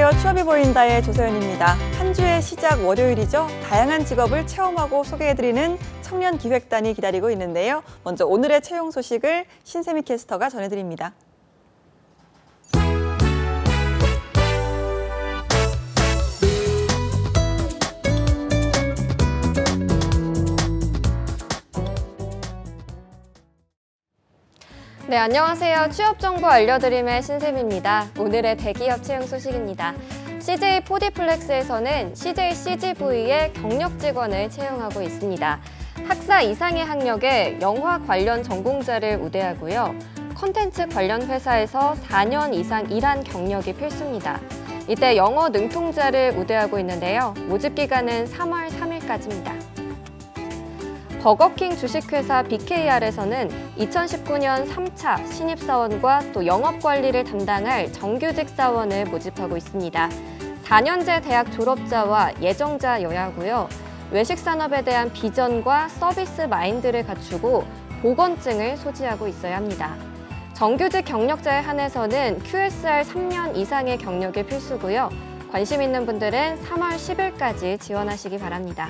안녕하세요. 취업이 보인다의 조서연입니다. 한 주의 시작 월요일이죠. 다양한 직업을 체험하고 소개해드리는 청년기획단이 기다리고 있는데요. 먼저 오늘의 채용 소식을 신세미 캐스터가 전해드립니다. 네, 안녕하세요. 취업 정보 알려드림의 신세미입니다. 오늘의 대기업 채용 소식입니다. CJ 포디플렉스에서는 CJ CGV의 경력 직원을 채용하고 있습니다. 학사 이상의 학력에 영화 관련 전공자를 우대하고요. 콘텐츠 관련 회사에서 4년 이상 일한 경력이 필수입니다. 이때 영어 능통자를 우대하고 있는데요. 모집 기간은 3월 3일까지입니다. 버거킹 주식회사 BKR에서는 2019년 3차 신입사원과 또 영업관리를 담당할 정규직 사원을 모집하고 있습니다. 4년제 대학 졸업자와 예정자 여야고요. 외식산업에 대한 비전과 서비스 마인드를 갖추고 보건증을 소지하고 있어야 합니다. 정규직 경력자에 한해서는 QSR 3년 이상의 경력이 필수고요. 관심 있는 분들은 3월 10일까지 지원하시기 바랍니다.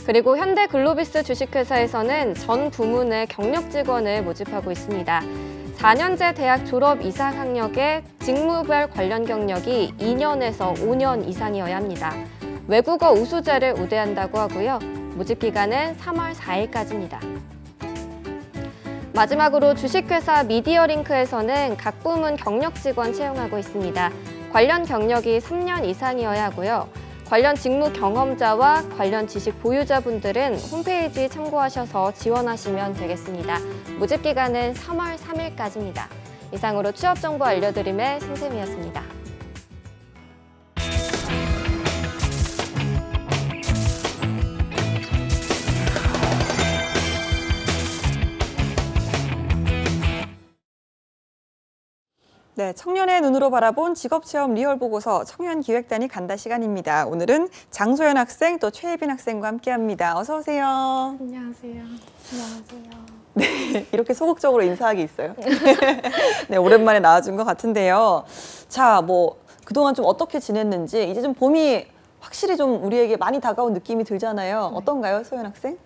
그리고 현대글로비스 주식회사에서는 전 부문의 경력 직원을 모집하고 있습니다. 4년제 대학 졸업 이상 학력에 직무별 관련 경력이 2년에서 5년 이상이어야 합니다. 외국어 우수자를 우대한다고 하고요. 모집 기간은 3월 4일까지입니다. 마지막으로 주식회사 미디어링크에서는 각 부문 경력 직원 채용하고 있습니다. 관련 경력이 3년 이상이어야 하고요. 관련 직무 경험자와 관련 지식 보유자분들은 홈페이지 참고하셔서 지원하시면 되겠습니다. 모집 기간은 3월 3일까지입니다. 이상으로 취업 정보 알려드림의 신세미였습니다. 네, 청년의 눈으로 바라본 직업체험 리얼보고서 청년기획단이 간다 시간입니다. 오늘은 장소연 학생 또 최예빈 학생과 함께합니다. 어서 오세요. 안녕하세요. 안녕하세요. 네, 이렇게 소극적으로 인사하기 있어요. 네, 오랜만에 나와준 것 같은데요. 자, 그동안 좀 어떻게 지냈는지 이제 좀 봄이 확실히 좀 우리에게 많이 다가온 느낌이 들잖아요. 어떤가요, 소연 학생?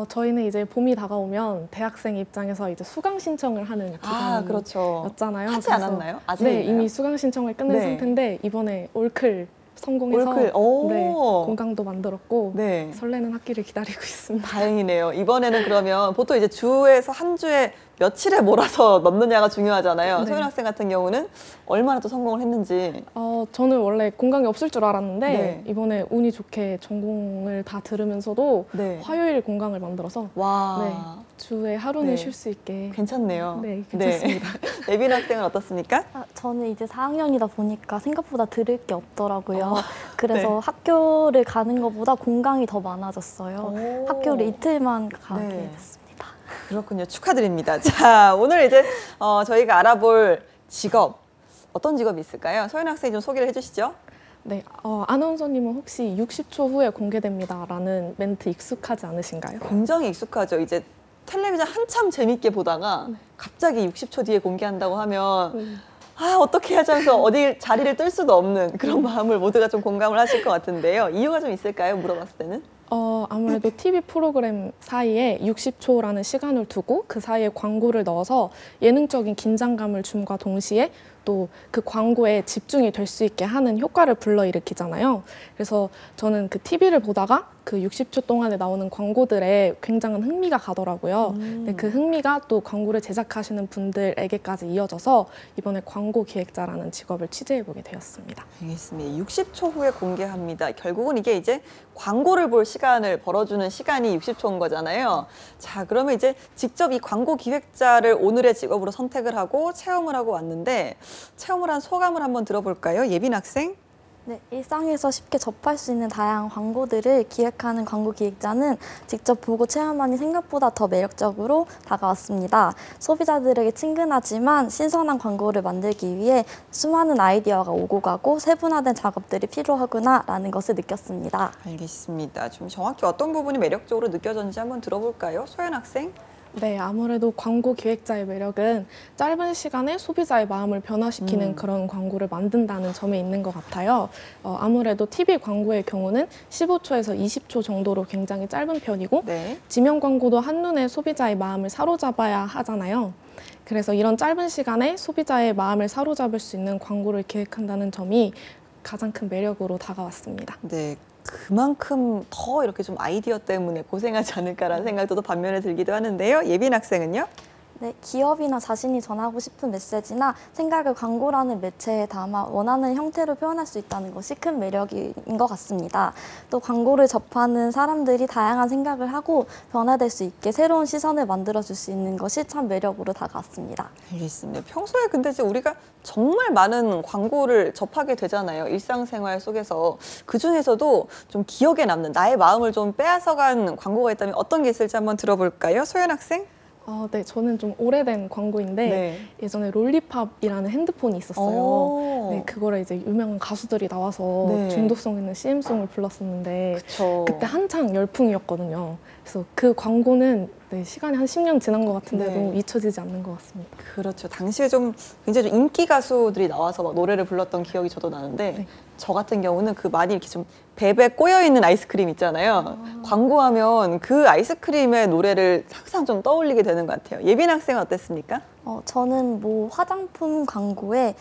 저희는 이제 봄이 다가오면 대학생 입장에서 이제 수강 신청을 하는 기간이었잖아요. 그렇죠. 하지 않았나요? 아직 네, 이미 수강 신청을 끝낸 상태인데 이번에 올클 성공해서 네, 공강도 만들었고 설레는 학기를 기다리고 있습니다. 다행이네요. 이번에는 그러면 보통 이제 주에서 한 주에 며칠에 몰아서 넣느냐가 중요하잖아요. 소연 학생 같은 경우는 얼마나 또 성공을 했는지. 저는 원래 공강이 없을 줄 알았는데 이번에 운이 좋게 전공을 다 들으면서도 화요일 공강을 만들어서 주에 하루는 쉴 수 있게. 괜찮네요. 네, 괜찮습니다. 예빈 학생은 어떻습니까? 저는 이제 4학년이다 보니까 생각보다 들을 게 없더라고요. 그래서 학교를 가는 것보다 공강이 더 많아졌어요. 학교를 이틀만 가게 됐습니다. 그렇군요. 축하드립니다. 자, 오늘 이제 저희가 알아볼 직업, 어떤 직업이 있을까요? 소연 학생이 좀 소개를 해주시죠. 네, 아나운서님은 혹시 60초 후에 공개됩니다라는 멘트 익숙하지 않으신가요? 굉장히 익숙하죠. 이제 텔레비전 한참 재밌게 보다가 갑자기 60초 뒤에 공개한다고 하면 어떻게 하지 하면서 어디 자리를 뜰 수도 없는 그런 마음을 모두가 좀 공감을 하실 것 같은데요. 이유가 좀 있을까요? 물어봤을 때는? 아무래도 TV 프로그램 사이에 60초라는 시간을 두고 그 사이에 광고를 넣어서 예능적인 긴장감을 줌과 동시에 또 그 광고에 집중이 될 수 있게 하는 효과를 불러일으키잖아요. 그래서 저는 그 TV를 보다가 그 60초 동안에 나오는 광고들에 굉장한 흥미가 가더라고요. 근데 그 흥미가 또 광고를 제작하시는 분들에게까지 이어져서 이번에 광고 기획자라는 직업을 취재해보게 되었습니다. 알겠습니다. 60초 후에 공개합니다. 결국은 이게 이제 광고를 볼 시간을 벌어주는 시간이 60초인 거잖아요. 자, 그러면 이제 직접 이 광고 기획자를 오늘의 직업으로 선택을 하고 체험을 하고 왔는데 체험을 한 소감을 한번 들어볼까요? 예빈 학생? 네, 일상에서 쉽게 접할 수 있는 다양한 광고들을 기획하는 광고 기획자는 직접 보고 체험하니 생각보다 더 매력적으로 다가왔습니다. 소비자들에게 친근하지만 신선한 광고를 만들기 위해 수많은 아이디어가 오고 가고 세분화된 작업들이 필요하구나라는 것을 느꼈습니다. 알겠습니다. 좀 정확히 어떤 부분이 매력적으로 느껴졌는지 한번 들어볼까요? 소연 학생? 네, 아무래도 광고 기획자의 매력은 짧은 시간에 소비자의 마음을 변화시키는 그런 광고를 만든다는 점에 있는 것 같아요. 아무래도 TV 광고의 경우는 15초에서 20초 정도로 굉장히 짧은 편이고 네. 지명 광고도 한눈에 소비자의 마음을 사로잡아야 하잖아요. 그래서 이런 짧은 시간에 소비자의 마음을 사로잡을 수 있는 광고를 기획한다는 점이 가장 큰 매력으로 다가왔습니다. 네. 그만큼 더 이렇게 좀 아이디어 때문에 고생하지 않을까라는 생각도 또 반면에 들기도 하는데요. 예빈 학생은요? 네, 기업이나 자신이 전하고 싶은 메시지나 생각을 광고라는 매체에 담아 원하는 형태로 표현할 수 있다는 것이 큰 매력인 것 같습니다. 또 광고를 접하는 사람들이 다양한 생각을 하고 변화될 수 있게 새로운 시선을 만들어줄 수 있는 것이 참 매력으로 다가왔습니다. 알겠습니다. 평소에 근데 이제 우리가 정말 많은 광고를 접하게 되잖아요. 일상생활 속에서. 그중에서도 좀 기억에 남는 나의 마음을 좀 빼앗아간 광고가 있다면 어떤 게 있을지 한번 들어볼까요? 소연 학생? 네, 저는 좀 오래된 광고인데 네. 예전에 롤리팝이라는 핸드폰이 있었어요. 오. 네, 그거를 이제 유명한 가수들이 나와서 네. 중독성 있는 CM송을 불렀었는데 그쵸. 그때 한창 열풍이었거든요. 그래서 그 광고는 네, 시간이 한 10년 지난 것 같은데도 네. 잊혀지지 않는 것 같습니다. 그렇죠. 당시에 좀 굉장히 좀 인기 가수들이 나와서 막 노래를 불렀던 기억이 저도 나는데 네. 저 같은 경우는 그 많이 이렇게 좀 베베 꼬여 있는 아이스크림 있잖아요. 광고하면 그 아이스크림의 노래를 항상 좀 떠올리게 되는 것 같아요. 예빈 학생은 어땠습니까? 저는 뭐 화장품 광고에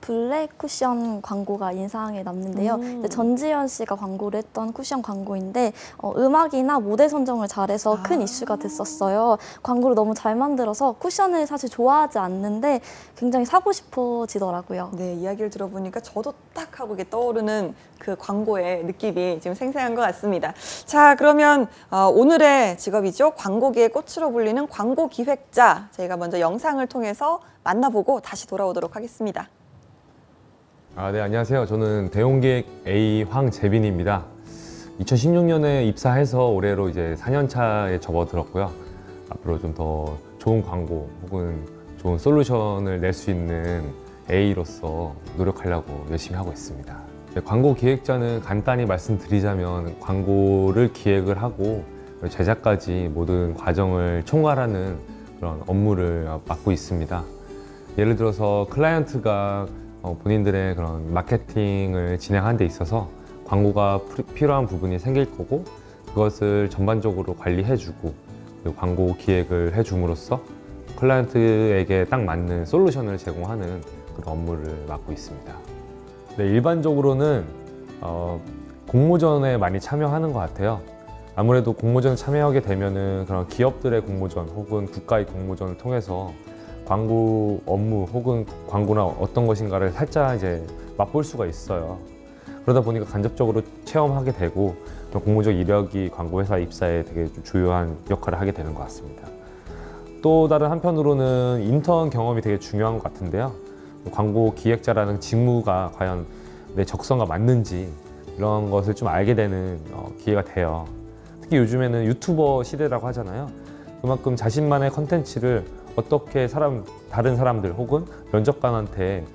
블랙 쿠션 광고가 인상에 남는데요. 이제 전지현 씨가 광고를 했던 쿠션 광고인데 음악이나 모델 선정을 잘해서 큰 이슈가 됐었어요. 광고를 너무 잘 만들어서 쿠션을 사실 좋아하지 않는데 굉장히 사고 싶어지더라고요. 네, 이야기를 들어보니까 저도 딱 하고 이게 떠오르는 그 광고의 느낌이 지금 생생한 것 같습니다. 자, 그러면 오늘의 직업이죠. 광고계의 꽃으로 불리는 광고 기획자. 저희가 먼저 영상을 통해서 만나보고 다시 돌아오도록 하겠습니다. 네, 안녕하세요. 저는 대용기획 A 황재빈입니다. 2016년에 입사해서 올해로 이제 4년 차에 접어들었고요. 앞으로 좀 더 좋은 광고 혹은 좋은 솔루션을 낼 수 있는 A로서 노력하려고 열심히 하고 있습니다. 광고 기획자는 간단히 말씀드리자면 광고를 기획을 하고 제작까지 모든 과정을 총괄하는 그런 업무를 맡고 있습니다. 예를 들어서 클라이언트가 본인들의 그런 마케팅을 진행하는 데 있어서 광고가 필요한 부분이 생길 거고 그것을 전반적으로 관리해주고 그리고 광고 기획을 해줌으로써 클라이언트에게 딱 맞는 솔루션을 제공하는 그런 업무를 맡고 있습니다. 네, 일반적으로는 공모전에 많이 참여하는 것 같아요. 아무래도 공모전에 참여하게 되면은 그런 기업들의 공모전 혹은 국가의 공모전을 통해서 광고 업무 혹은 광고나 어떤 것인가를 살짝 이제 맛볼 수가 있어요. 그러다 보니까 간접적으로 체험하게 되고 공모적 이력이 광고 회사 입사에 되게 주요한 역할을 하게 되는 것 같습니다. 또 다른 한편으로는 인턴 경험이 되게 중요한 것 같은데요. 광고 기획자라는 직무가 과연 내 적성과 맞는지 이런 것을 좀 알게 되는 기회가 돼요. 특히 요즘에는 유튜버 시대라고 하잖아요. 그만큼 자신만의 컨텐츠를 어떻게 다른 사람들 혹은 면접관한테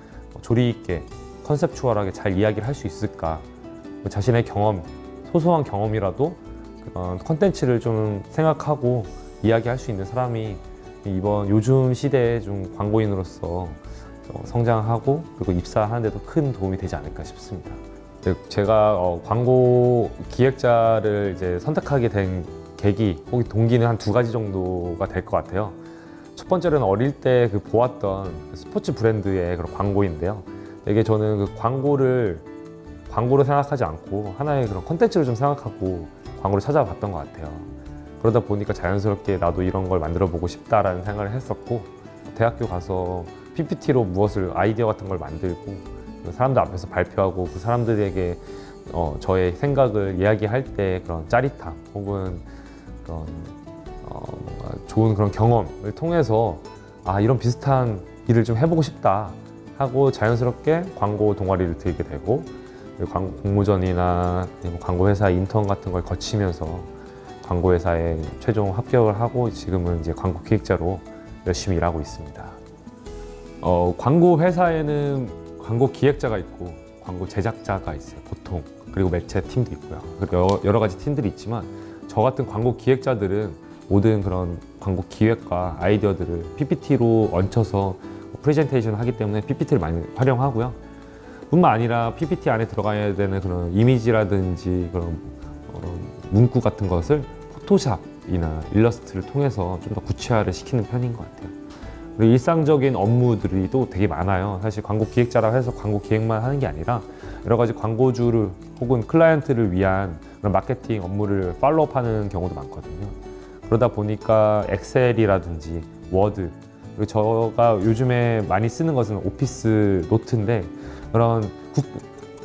조리 있게 컨셉추얼하게 잘 이야기를 할 수 있을까. 자신의 경험, 소소한 경험이라도 그런 컨텐츠를 좀 생각하고 이야기할 수 있는 사람이 이번 요즘 시대에 좀 광고인으로서 성장하고 그리고 입사하는 데도 큰 도움이 되지 않을까 싶습니다. 제가 광고 기획자를 이제 선택하게 된 계기 혹은 동기는 한 2가지 정도가 될 것 같아요. 첫 번째로는 어릴 때 보았던 스포츠 브랜드의 그런 광고인데요. 이게 저는 그 광고로 생각하지 않고 하나의 그런 콘텐츠를 좀 생각하고 광고를 찾아봤던 것 같아요. 그러다 보니까 자연스럽게 나도 이런 걸 만들어 보고 싶다라는 생각을 했었고 대학교 가서 PPT로 무엇을 아이디어 같은 걸 만들고 사람들 앞에서 발표하고 그 사람들에게 저의 생각을 이야기할 때 그런 짜릿함 혹은 그런 뭔가 좋은 그런 경험을 통해서 이런 비슷한 일을 좀 해보고 싶다 하고 자연스럽게 광고 동아리를 들게 되고 광고 공모전이나 광고 회사 인턴 같은 걸 거치면서 광고 회사에 최종 합격을 하고 지금은 이제 광고 기획자로 열심히 일하고 있습니다. 광고 회사에는 광고 기획자가 있고 광고 제작자가 있어요, 보통. 그리고 매체 팀도 있고요. 그리고 여러 가지 팀들이 있지만 저 같은 광고 기획자들은 모든 그런 광고 기획과 아이디어들을 PPT로 얹혀서 프레젠테이션을 하기 때문에 PPT를 많이 활용하고요. 뿐만 아니라 PPT 안에 들어가야 되는 그런 이미지라든지 그런 문구 같은 것을 포토샵이나 일러스트를 통해서 좀 더 구체화를 시키는 편인 것 같아요. 그리고 일상적인 업무들이 또 되게 많아요. 사실 광고 기획자라고 해서 광고 기획만 하는 게 아니라 여러 가지 광고주를 혹은 클라이언트를 위한 그런 마케팅 업무를 팔로우하는 경우도 많거든요. 그러다 보니까 엑셀이라든지 워드, 그리고 제가 요즘에 많이 쓰는 것은 오피스 노트인데 그런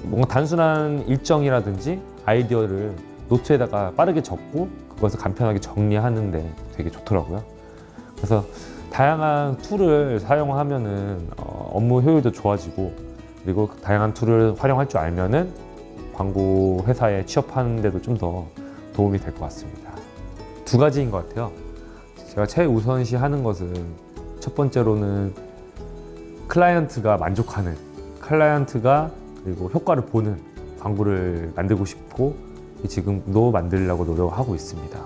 뭔가 단순한 일정이라든지 아이디어를 노트에다가 빠르게 적고 그것을 간편하게 정리하는데 되게 좋더라고요. 그래서 다양한 툴을 사용하면은 업무 효율도 좋아지고, 그리고 다양한 툴을 활용할 줄 알면은 광고 회사에 취업하는 데도 좀 더 도움이 될 것 같습니다. 두 가지인 것 같아요. 제가 최우선시 하는 것은 첫 번째로는 클라이언트가 만족하는, 클라이언트가 그리고 효과를 보는 광고를 만들고 싶고 지금도 만들려고 노력하고 있습니다.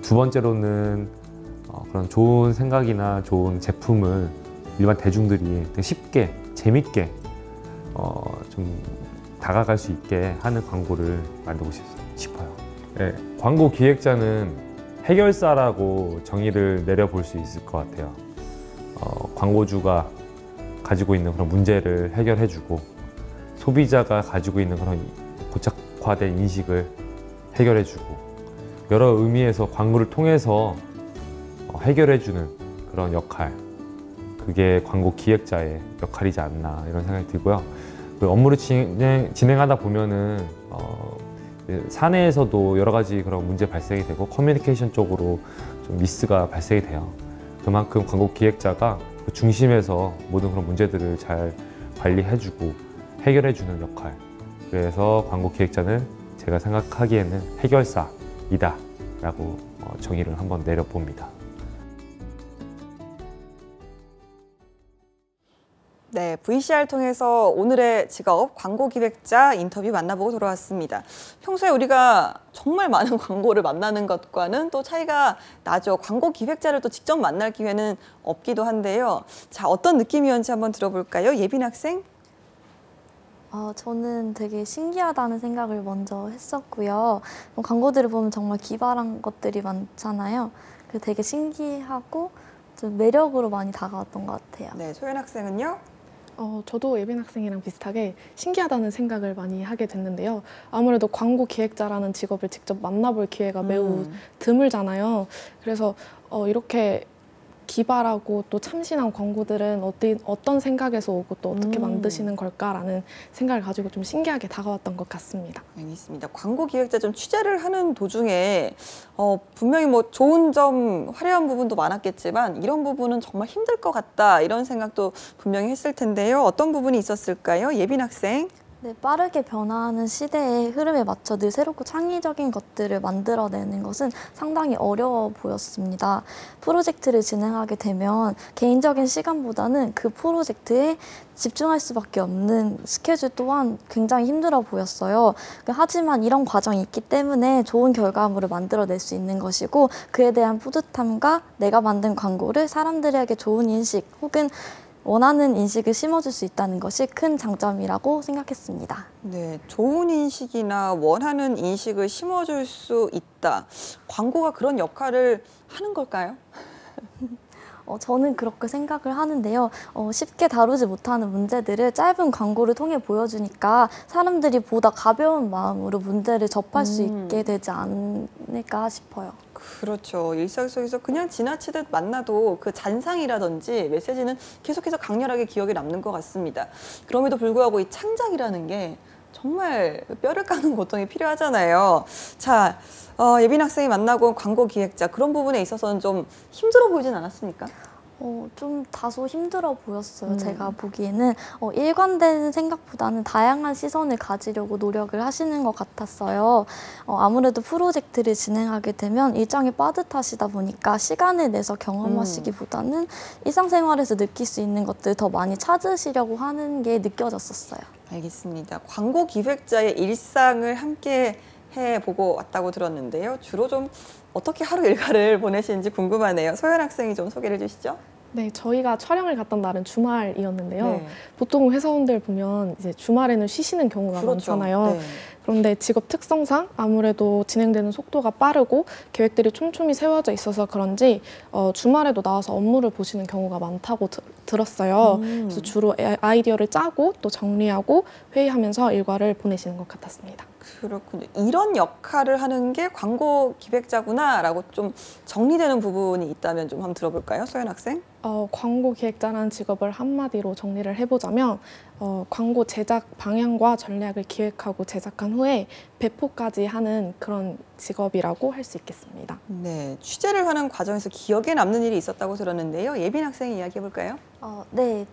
두 번째로는 그런 좋은 생각이나 좋은 제품을 일반 대중들이 되게 쉽게 재밌게 좀 다가갈 수 있게 하는 광고를 만들고 싶어요. 네, 광고 기획자는 해결사라고 정의를 내려볼 수 있을 것 같아요. 광고주가 가지고 있는 그런 문제를 해결해주고 소비자가 가지고 있는 그런 고착화된 인식을 해결해주고 여러 의미에서 광고를 통해서 해결해주는 그런 역할, 그게 광고 기획자의 역할이지 않나 이런 생각이 들고요. 그 업무를 진행하다 보면은 사내에서도 여러 가지 그런 문제 발생이 되고 커뮤니케이션 쪽으로 좀 미스가 발생이 돼요. 그만큼 광고 기획자가 그 중심에서 모든 그런 문제들을 잘 관리해주고 해결해주는 역할. 그래서 광고 기획자는 제가 생각하기에는 해결사이다 라고 정의를 한번 내려봅니다. 네, VCR 통해서 오늘의 직업 광고 기획자 인터뷰 만나보고 돌아왔습니다. 평소에 우리가 정말 많은 광고를 만나는 것과는 또 차이가 나죠. 광고 기획자를 또 직접 만날 기회는 없기도 한데요. 자, 어떤 느낌이었는지 한번 들어볼까요? 예빈 학생? 저는 되게 신기하다는 생각을 먼저 했었고요. 광고들을 보면 정말 기발한 것들이 많잖아요. 그래서 되게 신기하고 좀 매력으로 많이 다가왔던 것 같아요. 네, 소연 학생은요? 저도 예빈 학생이랑 비슷하게 신기하다는 생각을 많이 하게 됐는데요. 아무래도 광고 기획자라는 직업을 직접 만나볼 기회가 매우 드물잖아요. 그래서 이렇게 기발하고 또 참신한 광고들은 어떤 생각에서 오고 또 어떻게 만드시는 걸까라는 생각을 가지고 좀 신기하게 다가왔던 것 같습니다. 알겠습니다. 광고 기획자 좀 취재를 하는 도중에 분명히 뭐 좋은 점, 화려한 부분도 많았겠지만 이런 부분은 정말 힘들 것 같다 이런 생각도 분명히 했을 텐데요. 어떤 부분이 있었을까요? 예빈 학생. 네, 빠르게 변화하는 시대의 흐름에 맞춰 늘 새롭고 창의적인 것들을 만들어내는 것은 상당히 어려워 보였습니다. 프로젝트를 진행하게 되면 개인적인 시간보다는 그 프로젝트에 집중할 수밖에 없는 스케줄 또한 굉장히 힘들어 보였어요. 하지만 이런 과정이 있기 때문에 좋은 결과물을 만들어낼 수 있는 것이고 그에 대한 뿌듯함과 내가 만든 광고를 사람들에게 좋은 인식 혹은 원하는 인식을 심어줄 수 있다는 것이 큰 장점이라고 생각했습니다. 네, 좋은 인식이나 원하는 인식을 심어줄 수 있다. 광고가 그런 역할을 하는 걸까요? 저는 그렇게 생각을 하는데요. 쉽게 다루지 못하는 문제들을 짧은 광고를 통해 보여주니까 사람들이 보다 가벼운 마음으로 문제를 접할 수 있게 되지 않을까 싶어요. 그렇죠. 일상 속에서 그냥 지나치듯 만나도 그 잔상이라든지 메시지는 계속해서 강렬하게 기억에 남는 것 같습니다. 그럼에도 불구하고 이 창작이라는 게 정말 뼈를 까는 고통이 필요하잖아요. 자, 예빈 학생이 만나고 온 광고 기획자 그런 부분에 있어서는 좀 힘들어 보이진 않았습니까? 좀 다소 힘들어 보였어요. 제가 보기에는 일관된 생각보다는 다양한 시선을 가지려고 노력을 하시는 것 같았어요. 아무래도 프로젝트를 진행하게 되면 일정이 빠듯하시다 보니까 시간을 내서 경험하시기보다는 일상생활에서 느낄 수 있는 것들 더 많이 찾으시려고 하는 게 느껴졌었어요. 알겠습니다. 광고 기획자의 일상을 함께 해보고 왔다고 들었는데요. 주로 좀 어떻게 하루 일과를 보내시는지 궁금하네요. 소연 학생이 좀 소개를 해주시죠. 네, 저희가 촬영을 갔던 날은 주말이었는데요. 네. 보통 회사원들 보면 이제 주말에는 쉬시는 경우가 그렇죠. 많잖아요. 네. 그런데 직업 특성상 아무래도 진행되는 속도가 빠르고 계획들이 촘촘히 세워져 있어서 그런지 주말에도 나와서 업무를 보시는 경우가 많다고 들었어요. 그래서 주로 아이디어를 짜고 또 정리하고 회의하면서 일과를 보내시는 것 같았습니다. 그렇군요. 이런 역할을 하는 게 광고 기획자구나라고 좀 정리되는 부분이 있다면 좀 한번 들어볼까요, 소연 학생? 광고 기획자라는 직업을 한마디로 정리를 해보자면 광고 제작 방향과 전략을 기획하고 제작한 후에 배포까지 하는 그런 직업이라고 할 수 있겠습니다. 네, 취재를 하는 과정에서 기억에 남는 일이 있었다고 들었는데요. 예빈 학생이 이야기해볼까요? 네,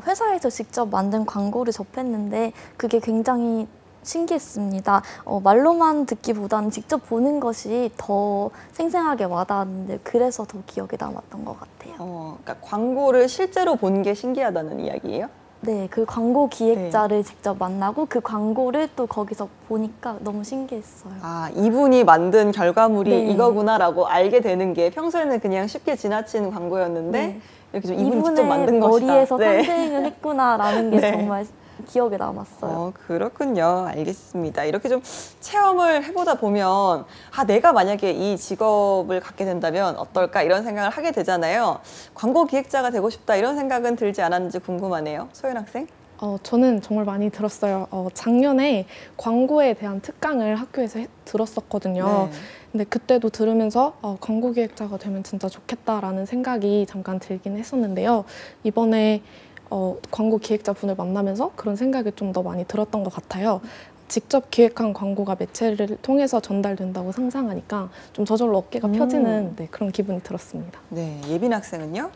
회사에서 직접 만든 광고를 접했는데 그게 굉장히 신기했습니다. 말로만 듣기보다는 직접 보는 것이 더 생생하게 와닿았는데 그래서 더 기억에 남았던 것 같아요. 그러니까 광고를 실제로 본 게 신기하다는 이야기예요? 네, 그 광고 기획자를 직접 만나고 그 광고를 또 거기서 보니까 너무 신기했어요. 아, 이분이 만든 결과물이 네. 이거구나라고 알게 되는 게 평소에는 그냥 쉽게 지나치는 광고였는데 네. 이렇게 좀 이분이 직접 이분의 만든 것이다. 머리에서 네. 탄생을 했구나라는 게 네. 정말 기억에 남았어요. 그렇군요. 알겠습니다. 이렇게 좀 체험을 해보다 보면 내가 만약에 이 직업을 갖게 된다면 어떨까 이런 생각을 하게 되잖아요. 광고 기획자가 되고 싶다 이런 생각은 들지 않았는지 궁금하네요. 소연 학생? 저는 정말 많이 들었어요. 작년에 광고에 대한 특강을 학교에서 들었었거든요. 네. 근데 그때도 들으면서 광고 기획자가 되면 진짜 좋겠다라는 생각이 잠깐 들긴 했었는데요. 이번에 광고 기획자분을 만나면서 그런 생각이 좀 더 많이 들었던 것 같아요. 직접 기획한 광고가 매체를 통해서 전달된다고 상상하니까 좀 저절로 어깨가 펴지는 그런 기분이 들었습니다. 네, 예빈 학생은요?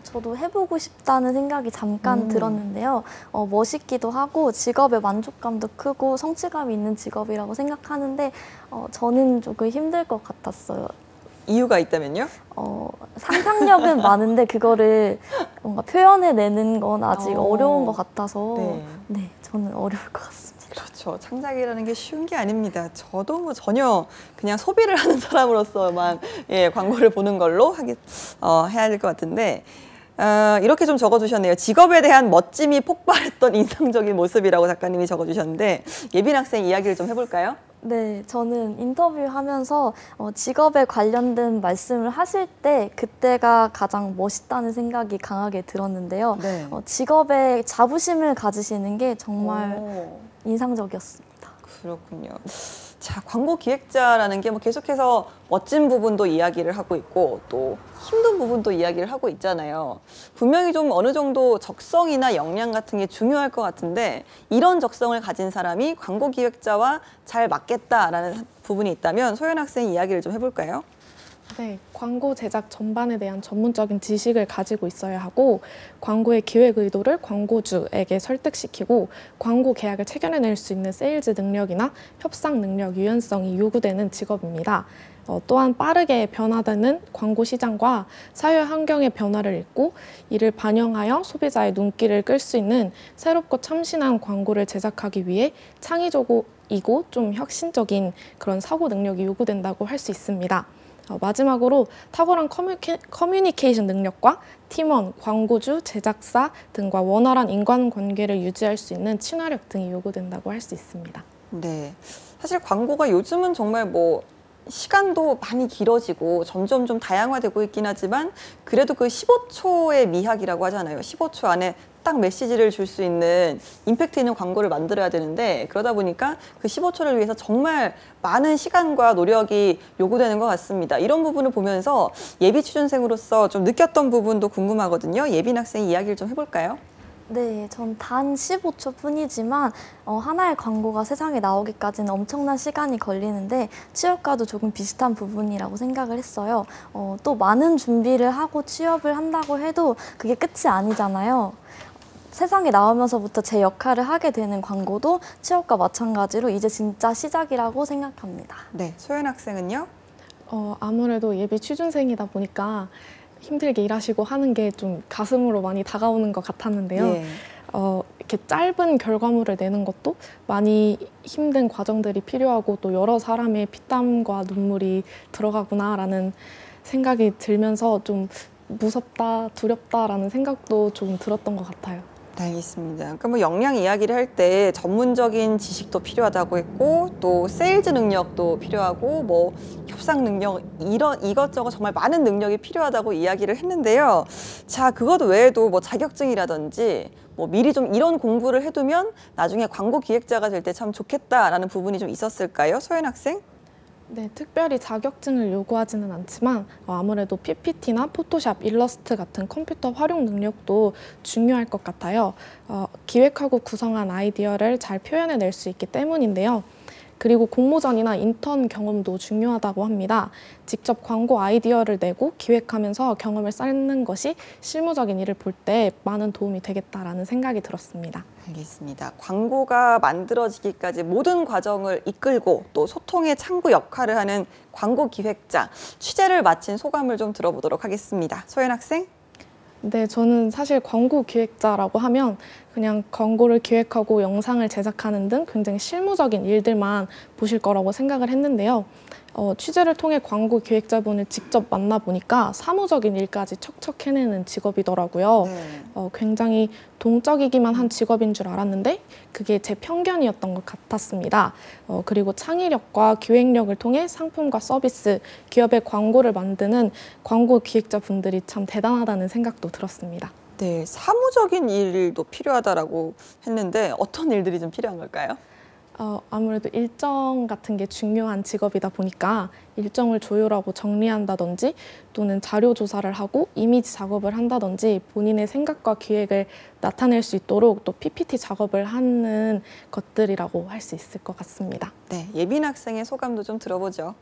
저도 해보고 싶다는 생각이 잠깐 들었는데요. 멋있기도 하고 직업의 만족감도 크고 성취감이 있는 직업이라고 생각하는데 저는 조금 힘들 것 같았어요. 이유가 있다면요? 상상력은 많은데 그거를 뭔가 표현해내는 건 아직 어려운 것 같아서 네. 저는 어려울 것 같습니다. 그렇죠. 창작이라는 게 쉬운 게 아닙니다. 저도 뭐 전혀 그냥 소비를 하는 사람으로서만 광고를 보는 걸로 해야 될 것 같은데 이렇게 좀 적어주셨네요. 직업에 대한 멋짐이 폭발했던 인상적인 모습이라고 작가님이 적어주셨는데 예빈 학생 이야기를 좀 해볼까요? 네, 저는 인터뷰하면서 직업에 관련된 말씀을 하실 때 그때가 가장 멋있다는 생각이 강하게 들었는데요. 네. 직업에 자부심을 가지시는 게 정말 인상적이었습니다. 그렇군요. 자, 광고 기획자라는 게 뭐 계속해서 멋진 부분도 이야기를 하고 있고 또 힘든 부분도 이야기를 하고 있잖아요. 분명히 좀 어느 정도 적성이나 역량 같은 게 중요할 것 같은데 이런 적성을 가진 사람이 광고 기획자와 잘 맞겠다라는 부분이 있다면 소연 학생 이야기를 좀 해볼까요? 네, 광고 제작 전반에 대한 전문적인 지식을 가지고 있어야 하고 광고의 기획 의도를 광고주에게 설득시키고 광고 계약을 체결해낼 수 있는 세일즈 능력이나 협상 능력, 유연성이 요구되는 직업입니다. 또한 빠르게 변화되는 광고 시장과 사회 환경의 변화를 읽고 이를 반영하여 소비자의 눈길을 끌 수 있는 새롭고 참신한 광고를 제작하기 위해 창의적이고 좀 혁신적인 그런 사고 능력이 요구된다고 할 수 있습니다. 마지막으로 탁월한 커뮤니케이션 능력과 팀원, 광고주, 제작사 등과 원활한 인간관계를 유지할 수 있는 친화력 등이 요구된다고 할 수 있습니다. 네, 사실 광고가 요즘은 정말 뭐 시간도 많이 길어지고 점점 좀 다양화되고 있긴 하지만 그래도 그 15초의 미학이라고 하잖아요. 15초 안에 딱 메시지를 줄 수 있는 임팩트 있는 광고를 만들어야 되는데 그러다 보니까 그 15초를 위해서 정말 많은 시간과 노력이 요구되는 것 같습니다. 이런 부분을 보면서 예비 취준생으로서 좀 느꼈던 부분도 궁금하거든요. 예빈 학생 이야기를 좀 해볼까요? 네, 전 단 15초 뿐이지만 하나의 광고가 세상에 나오기까지는 엄청난 시간이 걸리는데 취업과도 조금 비슷한 부분이라고 생각을 했어요. 또 많은 준비를 하고 취업을 한다고 해도 그게 끝이 아니잖아요. 세상에 나오면서부터 제 역할을 하게 되는 광고도 취업과 마찬가지로 이제 진짜 시작이라고 생각합니다. 네, 소연 학생은요? 아무래도 예비 취준생이다 보니까 힘들게 일하시고 하는 게 좀 가슴으로 많이 다가오는 것 같았는데요. 이렇게 짧은 결과물을 내는 것도 많이 힘든 과정들이 필요하고 또 여러 사람의 피땀과 눈물이 들어가구나라는 생각이 들면서 좀 무섭다, 두렵다라는 생각도 좀 들었던 것 같아요. 네, 알겠습니다. 그러니까 뭐 역량 이야기를 할 때 전문적인 지식도 필요하다고 했고 또 세일즈 능력도 필요하고 뭐 협상 능력 이런 이것저것 정말 많은 능력이 필요하다고 이야기를 했는데요. 자, 그것 외에도 뭐 자격증이라든지 뭐 미리 좀 이런 공부를 해두면 나중에 광고 기획자가 될 때 참 좋겠다라는 부분이 좀 있었을까요, 소연 학생? 네, 특별히 자격증을 요구하지는 않지만 아무래도 PPT나 포토샵, 일러스트 같은 컴퓨터 활용 능력도 중요할 것 같아요. 기획하고 구성한 아이디어를 잘 표현해낼 수 있기 때문인데요. 그리고 공모전이나 인턴 경험도 중요하다고 합니다. 직접 광고 아이디어를 내고 기획하면서 경험을 쌓는 것이 실무적인 일을 볼 때 많은 도움이 되겠다라는 생각이 들었습니다. 알겠습니다. 광고가 만들어지기까지 모든 과정을 이끌고 또 소통의 창구 역할을 하는 광고 기획자, 취재를 마친 소감을 좀 들어보도록 하겠습니다. 소연 학생? 네, 저는 사실 광고 기획자라고 하면 그냥 광고를 기획하고 영상을 제작하는 등 굉장히 실무적인 일들만 보실 거라고 생각을 했는데요. 취재를 통해 광고 기획자분을 직접 만나보니까 사무적인 일까지 척척 해내는 직업이더라고요. 네. 굉장히 동적이기만 한 직업인 줄 알았는데 그게 제 편견이었던 것 같았습니다. 그리고 창의력과 기획력을 통해 상품과 서비스, 기업의 광고를 만드는 광고 기획자분들이 참 대단하다는 생각도 들었습니다. 네, 사무적인 일도 필요하다라고 했는데 어떤 일들이 좀 필요한 걸까요? 아무래도 일정 같은 게 중요한 직업이다 보니까 일정을 조율하고 정리한다든지 또는 자료 조사를 하고 이미지 작업을 한다든지 본인의 생각과 기획을 나타낼 수 있도록 또 PPT 작업을 하는 것들이라고 할 수 있을 것 같습니다. 네, 예빈 학생의 소감도 좀 들어보죠.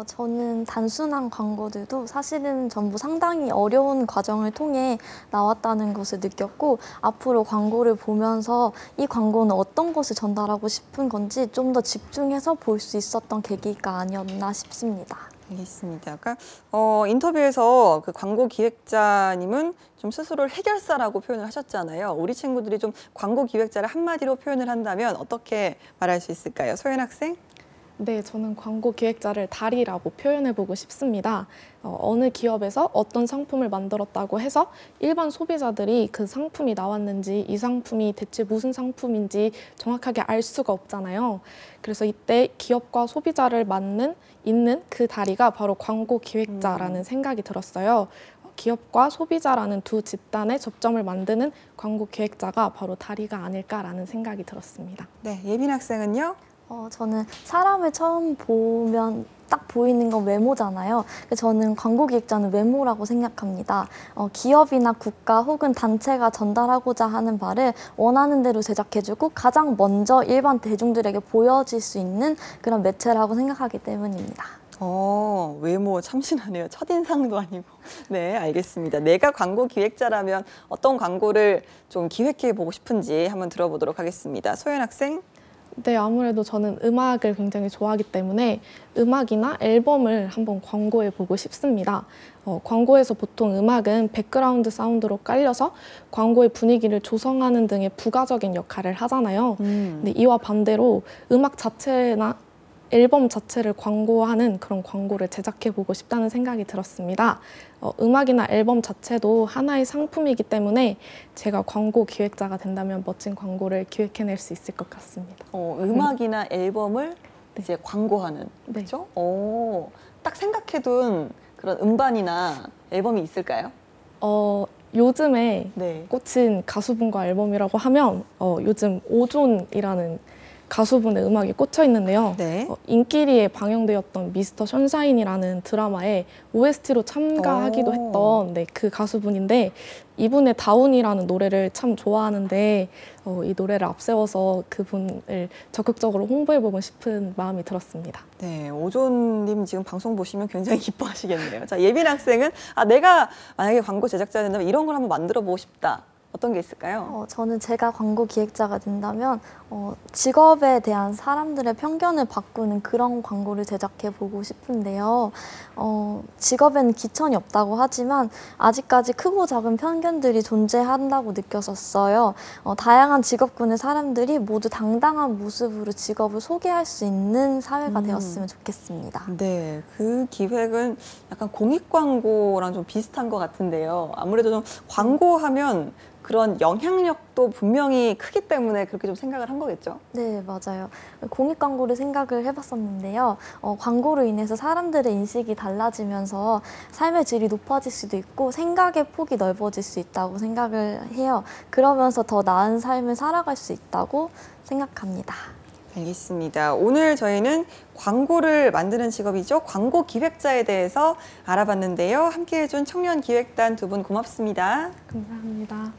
저는 단순한 광고들도 사실은 전부 상당히 어려운 과정을 통해 나왔다는 것을 느꼈고 앞으로 광고를 보면서 이 광고는 어떤 것을 전달하고 싶은 건지 좀 더 집중해서 볼 수 있었던 계기가 아니었나 싶습니다. 알겠습니다. 아까 인터뷰에서 그 광고 기획자님은 좀 스스로를 해결사라고 표현을 하셨잖아요. 우리 친구들이 좀 광고 기획자를 한마디로 표현을 한다면 어떻게 말할 수 있을까요? 소연 학생? 네, 저는 광고 기획자를 달이라고 표현해보고 싶습니다. 어느 기업에서 어떤 상품을 만들었다고 해서 일반 소비자들이 그 상품이 나왔는지 이 상품이 대체 무슨 상품인지 정확하게 알 수가 없잖아요. 그래서 이때 기업과 소비자를 잇는 그 다리가 바로 광고 기획자라는 생각이 들었어요. 기업과 소비자라는 두 집단의 접점을 만드는 광고 기획자가 바로 다리가 아닐까라는 생각이 들었습니다. 네, 예빈 학생은요? 저는 사람을 처음 보면 딱 보이는 건 외모잖아요. 저는 광고 기획자는 외모라고 생각합니다. 기업이나 국가 혹은 단체가 전달하고자 하는 바를 원하는 대로 제작해주고 가장 먼저 일반 대중들에게 보여질 수 있는 그런 매체라고 생각하기 때문입니다. 외모 참신하네요. 첫인상도 아니고. 네, 알겠습니다. 내가 광고 기획자라면 어떤 광고를 좀 기획해 보고 싶은지 한번 들어보도록 하겠습니다. 소연 학생? 네, 아무래도 저는 음악을 굉장히 좋아하기 때문에 음악이나 앨범을 한번 광고해 보고 싶습니다. 광고에서 보통 음악은 백그라운드 사운드로 깔려서 광고의 분위기를 조성하는 등의 부가적인 역할을 하잖아요. 근데 이와 반대로 음악 자체나 앨범 자체를 광고하는 그런 광고를 제작해 보고 싶다는 생각이 들었습니다. 음악이나 앨범 자체도 하나의 상품이기 때문에 제가 광고 기획자가 된다면 멋진 광고를 기획해낼 수 있을 것 같습니다. 음악이나 앨범을 이제 광고하는, 네. 그렇죠? 딱 생각해둔 그런 음반이나 앨범이 있을까요? 요즘에 네. 꽂힌 가수분과 앨범이라고 하면 요즘 오존이라는 가수분의 음악이 꽂혀 있는데요. 네. 인기리에 방영되었던 미스터 션샤인이라는 드라마에 OST로 참가하기도 했던 그 가수분인데 이분의 다운이라는 노래를 참 좋아하는데 이 노래를 앞세워서 그분을 적극적으로 홍보해보고 싶은 마음이 들었습니다. 네, 오존님 지금 방송 보시면 굉장히 기뻐하시겠네요. 자, 예빈 학생은 내가 만약에 광고 제작자 된다면 이런 걸 한번 만들어 보고 싶다. 어떤 게 있을까요? 저는 제가 광고 기획자가 된다면 직업에 대한 사람들의 편견을 바꾸는 그런 광고를 제작해 보고 싶은데요. 직업에는 기천이 없다고 하지만 아직까지 크고 작은 편견들이 존재한다고 느꼈었어요. 다양한 직업군의 사람들이 모두 당당한 모습으로 직업을 소개할 수 있는 사회가 되었으면 좋겠습니다. 네, 그 기획은 약간 공익 광고랑 좀 비슷한 것 같은데요. 아무래도 좀 광고하면 그런 영향력도 분명히 크기 때문에 그렇게 좀 생각을 한 거겠죠? 네, 맞아요. 공익 광고를 생각을 해봤었는데요. 광고로 인해서 사람들의 인식이 달라지면서 삶의 질이 높아질 수도 있고 생각의 폭이 넓어질 수 있다고 생각을 해요. 그러면서 더 나은 삶을 살아갈 수 있다고 생각합니다. 알겠습니다. 오늘 저희는 광고를 만드는 직업이죠. 광고 기획자에 대해서 알아봤는데요. 함께해 준 청년 기획단 두 분 고맙습니다. 감사합니다.